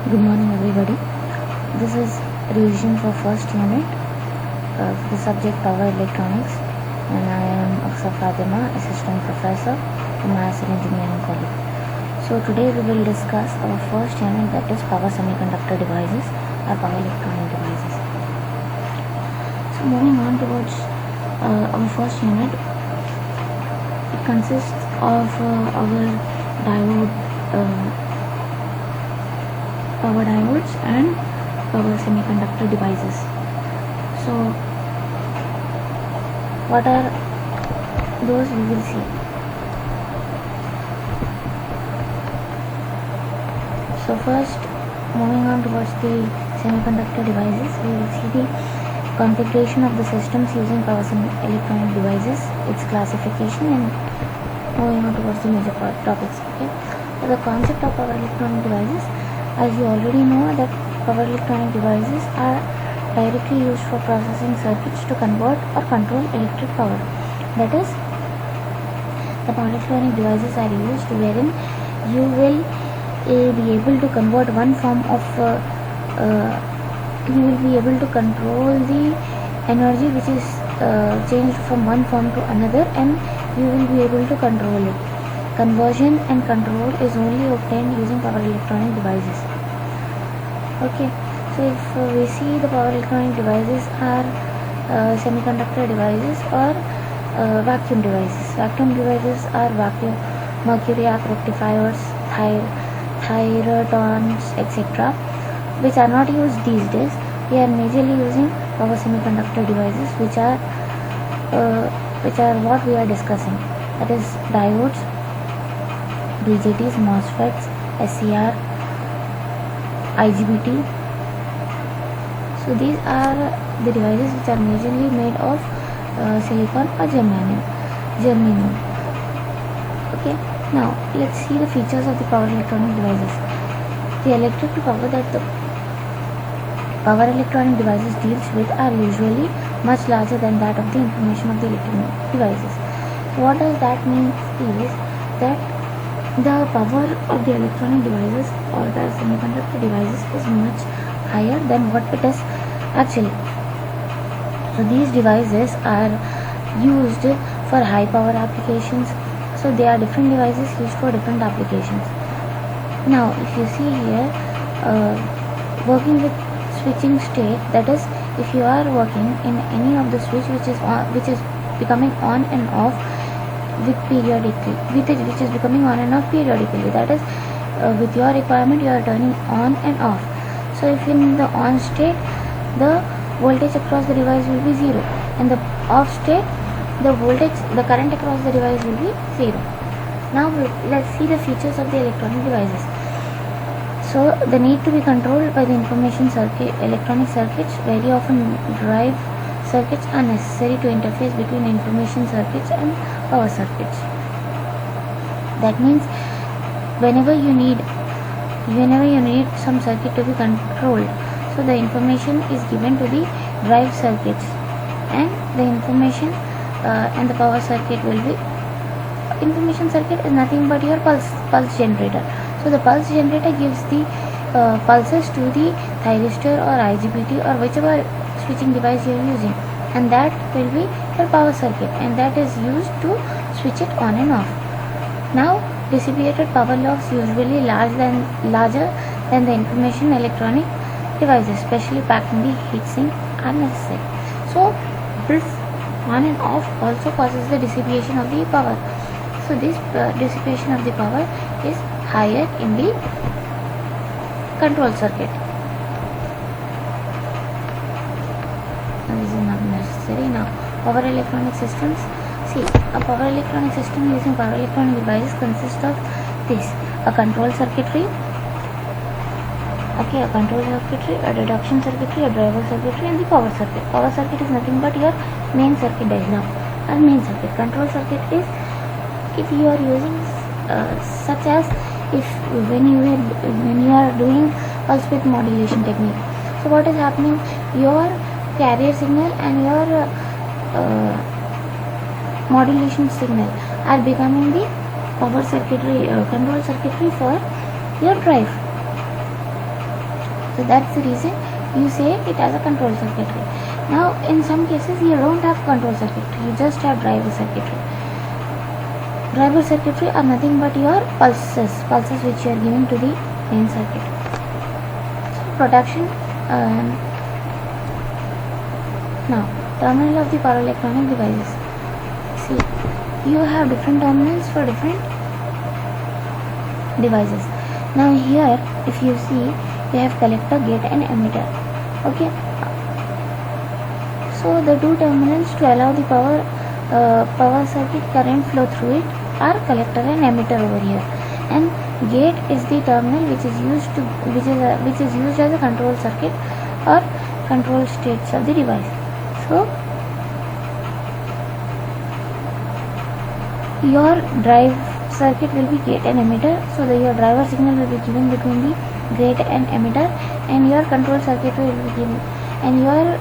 Good morning everybody. This is revision for first unit of the subject Power Electronics, and I am Aksa Fatima, Assistant Professor from Maths and Engineering College. So today we will discuss our first unit, that is Power Semiconductor Devices or Power Electronic Devices. So moving on towards our first unit, it consists of our diode power diodes and power semiconductor devices. So what are those, we will see. So first, moving on towards the semiconductor devices, we will see the configuration of the systems using power electronic devices, its classification, and moving on towards the major topics. Okay, so the concept of power electronic devices, as you already know, that power electronic devices are directly used for processing circuits to convert or control electric power. That is, the power electronic devices are used wherein you will be able to convert one form of you will be able to control the energy which is changed from one form to another, and you will be able to control it. Conversion and control is only obtained using power electronic devices. Okay, so if we see, the power electronic devices are semiconductor devices or vacuum devices. Vacuum devices are vacuum mercury arc rectifiers, thyratons, etc., which are not used these days. We are majorly using power semiconductor devices, which are what we are discussing. That is diodes, BJTs, MOSFETs, SCR, IGBT. So these are the devices which are majorly made of silicon or germanium. Okay, now let's see the features of the power electronic devices. The electrical power that the power electronic devices deals with are usually much larger than that of the information of the electronic devices. So what does that mean is that the power of the electronic devices or the semiconductor devices is much higher than what it is actually. So these devices are used for high power applications. So they are different devices used for different applications. Now if you see here, working with switching state, that is, if you are working in any of the switch which is becoming on and off which is becoming on and off periodically, that is, with your requirement you are turning on and off. So if in the on state, the voltage across the device will be 0, and the off state, the current across the device will be 0. Now let's see the features of the electronic devices. So the need to be controlled by the information circuit, electronic circuits. Very often drive circuits are necessary to interface between information circuits and power circuits. That means whenever you need some circuit to be controlled, so the information is given to the drive circuits, and the information and the power circuit will be, information circuit is nothing but your pulse generator. So the pulse generator gives the pulses to the thyristor or IGBT or whichever switching device you are using, and that will be your power circuit, and that is used to switch it on and off. Now dissipated power loss usually larger than the information electronic devices, especially packed in the heatsink, are necessary. So this on and off also causes the dissipation of the power. So this dissipation of the power is higher in the control circuit. This is not necessary. Now power electronic systems. See, a power electronic system using power electronic devices consists of this: a control circuitry, a control circuitry, a reduction circuitry, a driver circuitry, and the power circuit. Power circuit is nothing but your main circuit diagram or main circuit. Control circuit is if you are using such as when you are doing pulse width modulation technique. So what is happening? Your carrier signal and your modulation signal are becoming the power circuitry, control circuitry for your drive. So that's the reason you say it as a control circuitry. Now in some cases you don't have control circuitry, you just have driver circuitry. Driver circuitry are nothing but your pulses which you are giving to the main circuit. So protection. Now terminal of the power electronic devices. See, you have different terminals for different devices. Now here if you see, you have collector, gate and emitter. Okay, so the two terminals to allow the power circuit current flow through it are collector and emitter over here, and gate is the terminal which is used as a control circuit or control states of the device. So your drive circuit will be gate and emitter, so your driver signal will be given between the gate and emitter, and your control circuit will be given, and your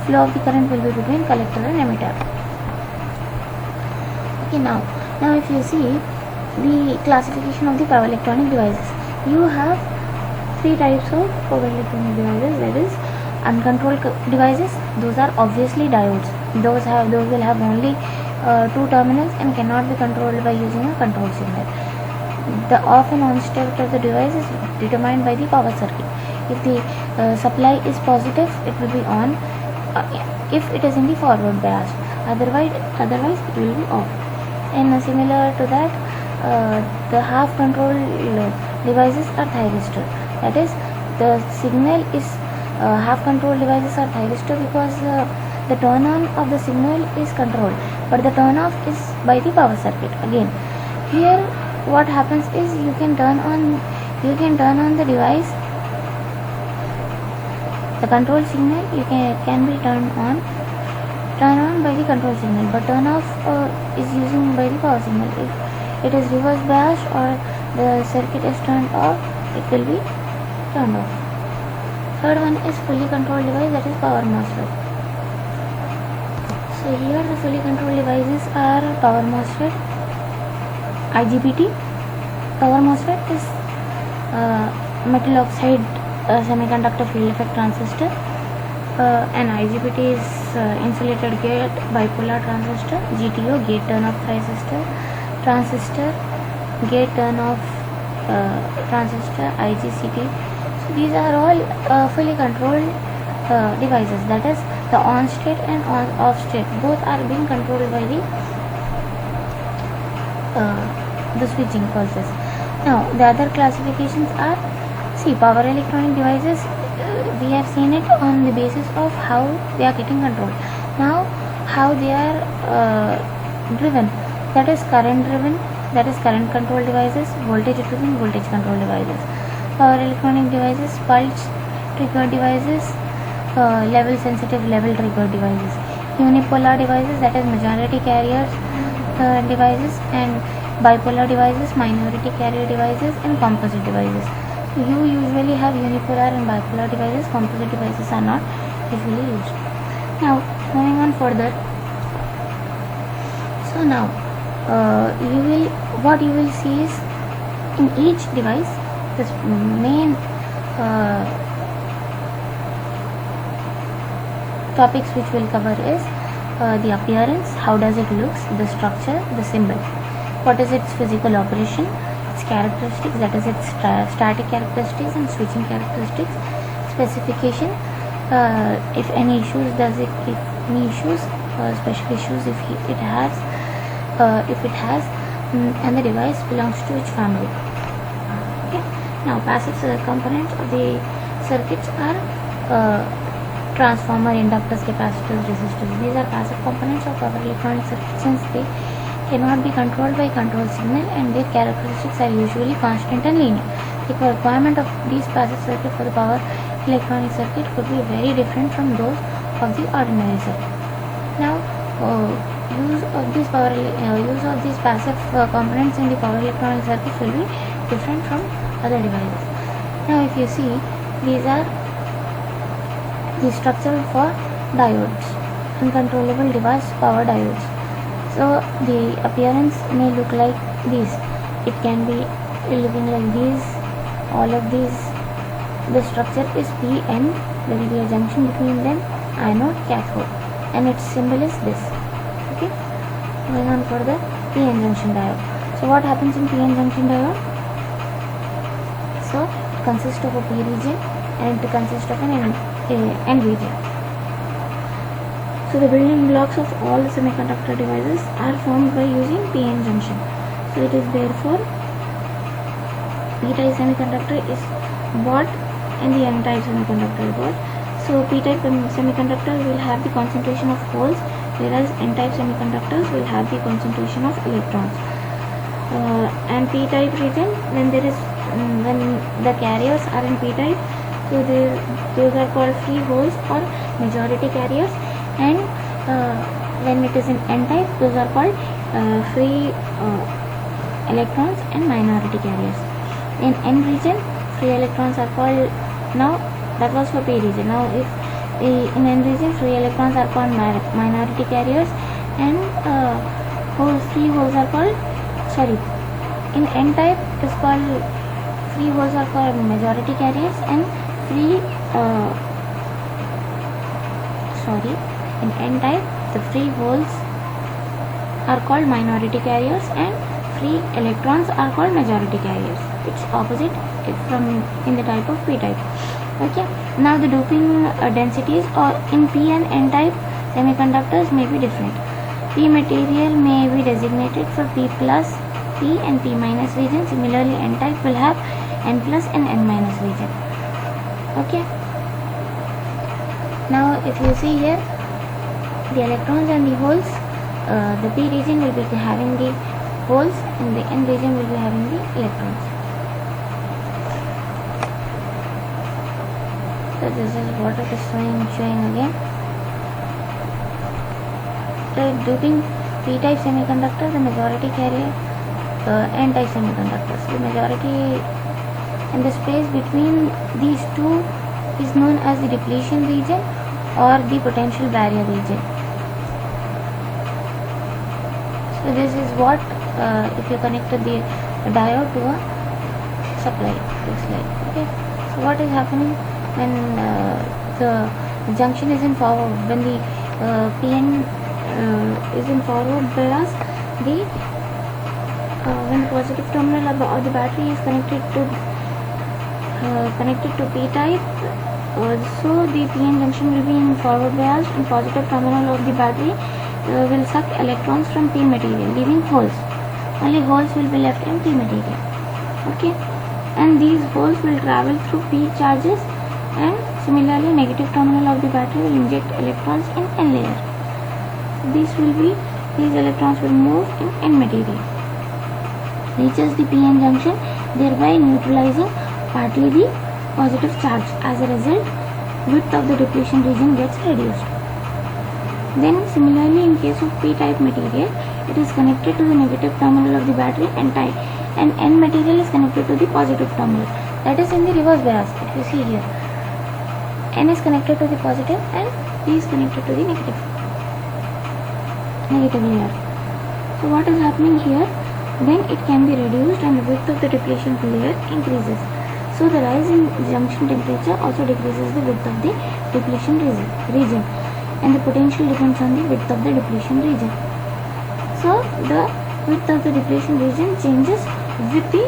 flow of the current will be between collector and emitter. Okay, now if you see the classification of the power electronic devices, you have three types of power electronic devices. That is uncontrolled devices. Those are obviously diodes. Those will have only two terminals and cannot be controlled by using a control signal. The off and on state of the device is determined by the power circuit. If the supply is positive, it will be on. If it is in the forward bias, otherwise it will be off. And similar to that, the half control devices are thyristor. That is, the signal is half control devices are thyristor because the turn on of the signal is controlled, but the turn off is by the power circuit. Again, here what happens is you can turn on the device. The control signal can be turned on by the control signal, but turn off is using by the power signal. If it is reverse biased or the circuit is turned off, it will be turned off. Third one is fully controlled device, that is power MOSFET. So here the fully controlled devices are power MOSFET, IGBT. Power MOSFET is metal oxide semiconductor field effect transistor, and IGBT is insulated gate bipolar transistor, GTO gate turn off transistor, gate turn off transistor, IGCT. So these are all fully controlled devices. That is, the on state and off state both are being controlled by the switching pulses. Now the other classifications are, see, power electronic devices, we have seen it on the basis of how they are getting controlled. Now how they are driven, that is current driven, that is current control devices, voltage driven, voltage control devices. Power electronic devices, pulse trigger devices, level sensitive, level trigger devices. Unipolar devices, that is majority carriers devices, and bipolar devices, minority carrier devices, and composite devices. So you usually have unipolar and bipolar devices. Composite devices are not usually used. Now moving on further. So now what you will see is, in each device, this main topics which we'll cover is the appearance, how does it looks, the structure, the symbol, what is its physical operation, its characteristics, that is its static characteristics and switching characteristics, specification, if any issues, special issues if it has, and the device belongs to which family. Okay. Now passive components of the circuits are transformer, inductors, capacitors, resistors. These are passive components of power electronic circuits since they cannot be controlled by control signal, and their characteristics are usually constant and linear. The requirement of these passive circuit for the power electronic circuit could be very different from those of the ordinary circuit. Now use of these passive components in the power electronic circuit will be different from other devices. Now if you see, these are the structure for diodes, uncontrollable device power diodes. So the appearance may look like this. It can be looking like these, all of these the structure is PN, there will be a junction between them, anode, cathode, and its symbol is this. Okay, going on for the PN junction diode. So what happens in PN junction diode? So it consists of a P region and it consists of an N region. So the building blocks of all the semiconductor devices are formed by using PN junction. So it is therefore P-type semiconductor is bought and the N-type semiconductor is bought. So P-type semiconductor will have the concentration of holes, whereas N-type semiconductors will have the concentration of electrons. And P-type region, when there is when the carriers are in P-type, so those are called free holes or majority carriers, and when it is in N-type, those are called free electrons and minority carriers. In N region, free electrons are called, now that was for P region. Now if in N region, free electrons are called minority carriers, and free holes are called, sorry, in N type it is called, free holes are called majority carriers, and free in N type the free holes are called minority carriers and free electrons are called majority carriers. It's opposite from in the type of P type. Okay, now the doping densities or in P and N type semiconductors may be different. P material may be designated for P plus, P and P minus region. Similarly, N type will have N plus and N minus region. Okay, now if you see here, the electrons and the holes, the P region will be having the holes and the N region will be having the electrons. So this is what it is showing again. The doping P-type semiconductor, the majority carrier, N-type semiconductors. The majority and the space between these two is known as the depletion region or the potential barrier region. So this is what if you connected the diode to a supply, looks like. Okay, so what is happening when the junction is in forward, when the PN is in forward bias, the when the positive terminal of the battery is connected to P type, so the PN junction will be in forward bias, and positive terminal of the battery will suck electrons from P material, leaving holes. Only holes will be left in P material. Okay, and these holes will travel through P charges, and similarly negative terminal of the battery will inject electrons in N layer. These electrons will move in N material, reaches the PN junction, thereby neutralizing partly the positive charge. As a result, width of the depletion region gets reduced. Then similarly, in case of P-type material, it is connected to the negative terminal of the battery, and N material is connected to the positive terminal. That is in the reverse bias. If you see here, N is connected to the positive and P is connected to the negative layer. So what is happening here? Then it can be reduced and the width of the depletion layer increases. So the rise in junction temperature also decreases the width of the depletion region, and the potential depends on the width of the depletion region. So the width of the depletion region changes with the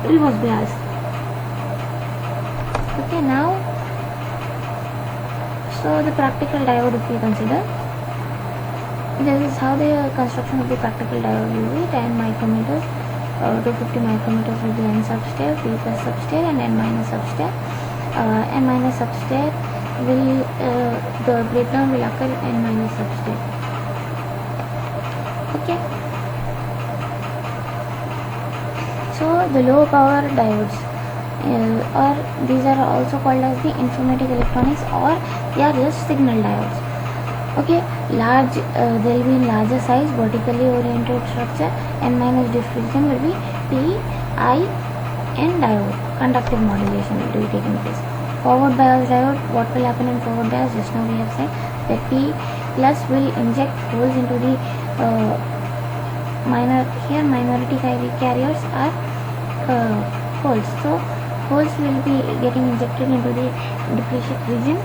reverse bias. Okay, now so the practical diode, if we consider, this is how the construction of the practical diode will be. 10 micrometers, 250 micrometers will be N substate, P plus substate, and N minus substate. N minus substate will the breakdown will occur N minus substate. Okay, so the low power diodes, or these are also called as the informatic electronics, or they are just signal diodes. Okay, large they will be in larger size, vertically oriented structure. N minus diffusion will be PIN diode. Conductive modulation will be taking place. Forward bias diode, what will happen in forward bias? Just now we have said that P plus will inject holes into the minority carriers are holes. So holes will be getting injected into the depletion region,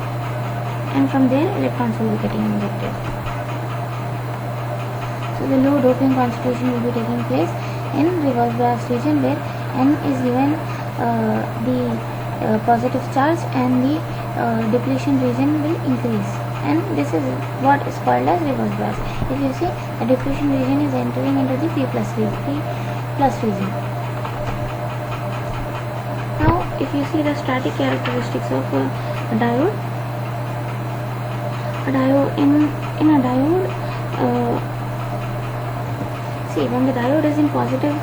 and from there electrons will be getting injected. So the low doping concentration will be taking place in reverse bias region, where N is given the positive charge, and the depletion region will increase, and this is what is called as reverse bias. If you see, the depletion region is entering into the P plus region. Now if you see the static characteristics of a diode, in a diode, see, when the diode is in positive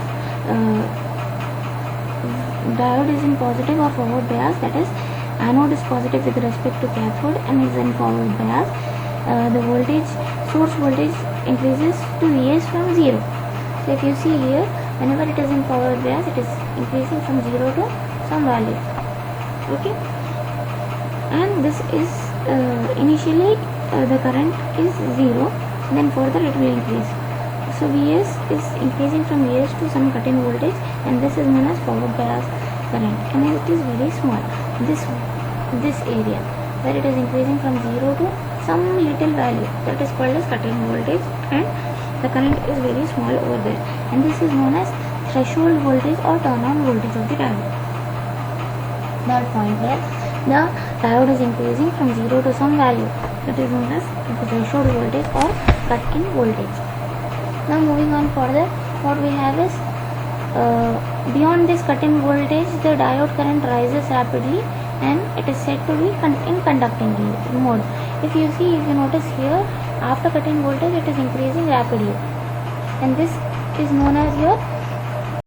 or forward bias, that is, anode is positive with respect to cathode and is in forward bias, the source voltage increases to Vs from 0. So if you see here, whenever it is in forward bias, it is increasing from 0 to some value. Okay, and this is initially the current is 0, then further it will increase. So Vs is increasing from Vs to some cut-in voltage, and this is known as forward bias current, and it is very small. This area where it is increasing from 0 to some little value, that is called as cut-in voltage, and the current is very small over there, and this is known as threshold voltage or turn-on voltage of the diode. That point where the diode is increasing from 0 to some value, that is known as the threshold voltage or cut-in voltage. Now moving on further, what we have is beyond this cut-in voltage, the diode current rises rapidly, and it is said to be in conducting mode. If you notice here, after cut-in voltage it is increasing rapidly, and this is known as your